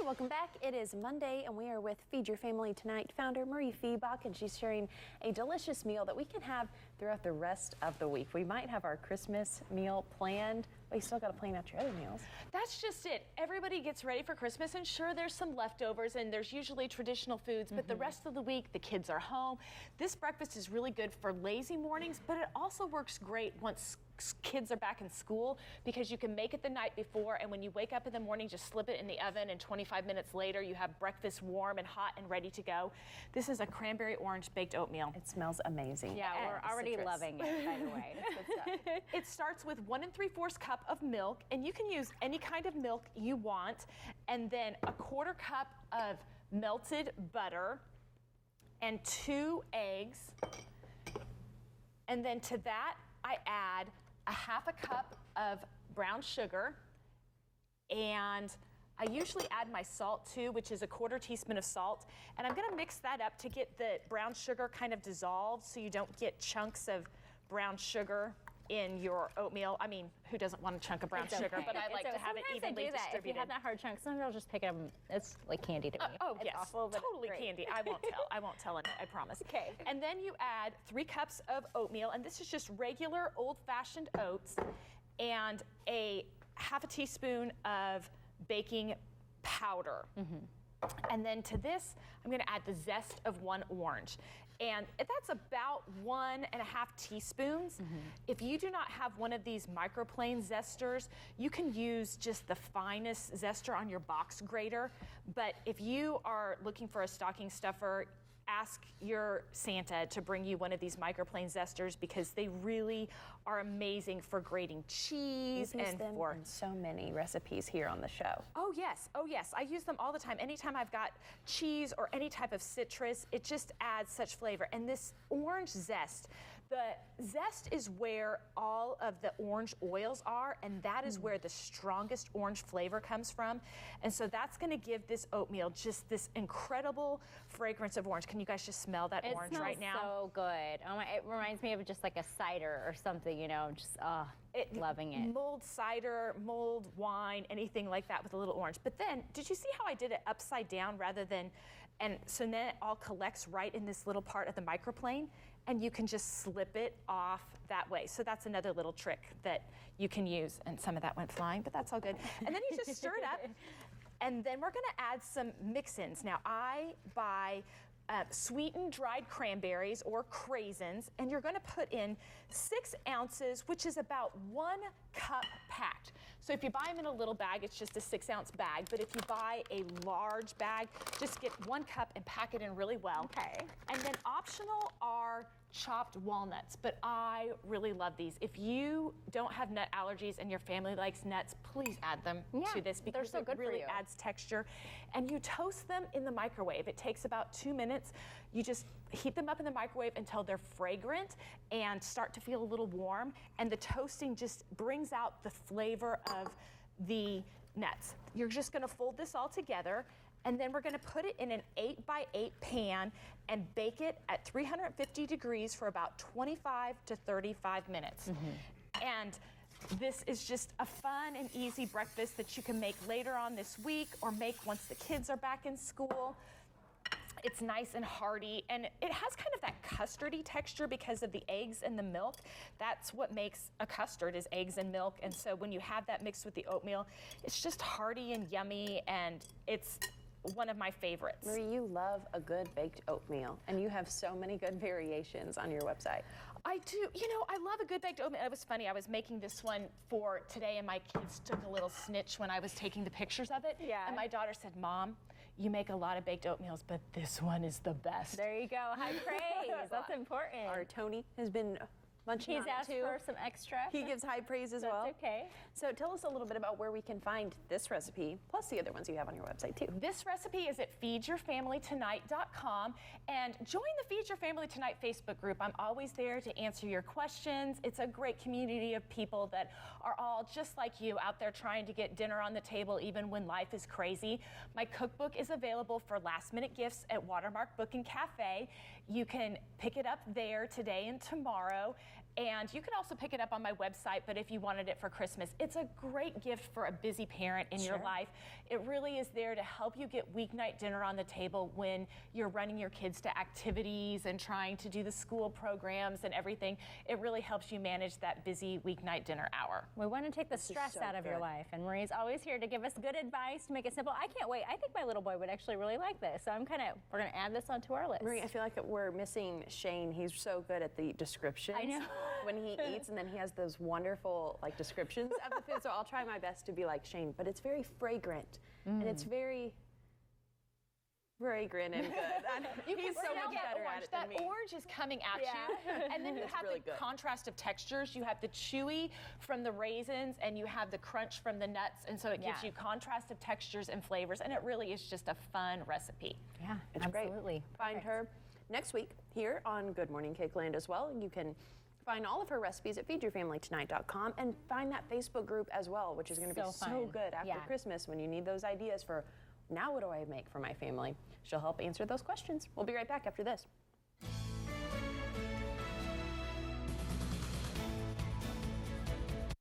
welcome back. It is Monday, and we are with Feed Your Family Tonight founder Mariefiebach, and she's sharing a delicious meal that we can have throughout the rest of the week. We might have our Christmas meal planned, but you still got to plan out your other meals. That's just it. Everybody gets ready for Christmas, and sure, there's some leftovers, and there's usually traditional foods, but the rest of the week, the kids are home. This breakfast is really good for lazy mornings, but it also works great once kids are back in school, because you can make it the night before, and when you wake up in the morning, just slip it in the oven, and 25 minutes later you have breakfast warm and hot and ready to go. This is a cranberry orange baked oatmeal. It smells amazing. Yeah, we're already loving it, by the way. That's good stuff. It starts with 1 3/4 cup of milk, and you can use any kind of milk you want, and then a 1/4 cup of melted butter and 2 eggs, and then to that I add a 1/2 cup of brown sugar, and I usually add my salt too, which is a 1/4 teaspoon of salt, and I'm going to mix that up to get the brown sugar kind of dissolved so you don't get chunks of brown sugar in your oatmeal. I mean, who doesn't want a chunk of brown sugar, but I like to have it evenly distributed. If you have that hard chunk, sometimes I'll just pick it up. It's like candy to me. Oh, it's yes, awful, but totally candy. I won't tell it, I promise. Okay. And then you add 3 cups of oatmeal, and this is just regular old-fashioned oats, and a 1/2 teaspoon of baking powder. And then to this, I'm going to add the zest of 1 orange. And that's about 1.5 teaspoons. If you do not have one of these microplane zesters, you can use just the finest zester on your box grater. But if you are looking for a stocking stuffer, ask your Santa to bring you one of these microplane zesters, because they really are amazing for grating cheese and for so many recipes here on the show. Oh yes, I use them all the time. Anytime I've got cheese or any type of citrus, it just adds such flavor. And this orange zest, the zest is where all of the orange oils are, and that is where the strongest orange flavor comes from. And so that's going to give this oatmeal just this incredible fragrance of orange. Can you guys just smell that orange right now? It smells so good. Oh my, it reminds me of just like a cider or something, you know, just loving it. Mulled cider, mulled wine, anything like that with a little orange. But then, did you see how I did it upside down rather than, and so then it all collects right in this little part of the microplane, and you can just slip it off that way. So that's another little trick that you can use, and some of that went flying, but that's all good. And then you just stir it up, and then we're gonna add some mix-ins. Now I buy sweetened dried cranberries or craisins, and you're going to put in 6 ounces, which is about 1 cup packed. So if you buy them in a little bag, it's just a 6-ounce bag, but if you buy a large bag, just get 1 cup and pack it in really well. Okay. And then optional are chopped walnuts, but I really love these. If you don't have nut allergies and your family likes nuts, please add them to this, because so good it really for you. adds texture. And you toast them in the microwave. It takes about 2 minutes. You just heat them up in the microwave until they're fragrant and start to feel a little warm, and the toasting just brings out the flavor of the nuts. You're just going to fold this all together, and then we're going to put it in an 8x8 pan and bake it at 350 degrees for about 25 to 35 minutes. And this is just a fun and easy breakfast that you can make later on this week, or make once the kids are back in school. It's nice and hearty, and it has kind of that custardy texture because of the eggs and the milk. That's what makes a custard, is eggs and milk. And so when you have that mixed with the oatmeal, it's just hearty and yummy, and it's one of my favorites. Marie, you love a good baked oatmeal, and you have so many good variations on your website. I do. You know, I love a good baked oatmeal. It was funny. I was making this one for today, and my kids took a little snitch when I was taking the pictures of it. Yeah. And my daughter said, "Mom, you make a lot of baked oatmeals, but this one is the best." There you go. High praise. That's important. Our Tony has been munching He's on it asked too. for some extra. He gives high praise as well. That's okay. So tell us a little bit about where we can find this recipe, plus the other ones you have on your website too. This recipe is at feedyourfamilytonight.com, and join the Feed Your Family Tonight Facebook group. I'm always there to answer your questions. It's a great community of people that are all just like you, out there trying to get dinner on the table even when life is crazy. My cookbook is available for last-minute gifts at Watermark Book and Cafe. You can pick it up there today and tomorrow. And you can also pick it up on my website, but if you wanted it for Christmas, it's a great gift for a busy parent in your life. It really is there to help you get weeknight dinner on the table when you're running your kids to activities and trying to do the school programs and everything. It really helps you manage that busy weeknight dinner hour. We want to take the stress out of your life, and Marie's always here to give us good advice to make it simple. I can't wait. I think my little boy would actually really like this, so we're going to add this onto our list. Marie, I feel like we're missing Shane. He's so good at the descriptions. I know. When he eats, and then he has those wonderful descriptions of the food. So I'll try my best to be like Shane, but it's very fragrant and it's very fragrant and good. He's so much better at it than me. That orange is coming at you, and then you have really the contrast of textures. You have the chewy from the raisins, and you have the crunch from the nuts, and so it gives you contrast of textures and flavors, and it really is just a fun recipe. Yeah, it's absolutely. Great. Find her next week here on Good Morning Cakeland as well. You can find all of her recipes at feedyourfamilytonight.com and find that Facebook group as well, which is going to be so good after Christmas when you need those ideas for, now what do I make for my family? She'll help answer those questions. We'll be right back after this.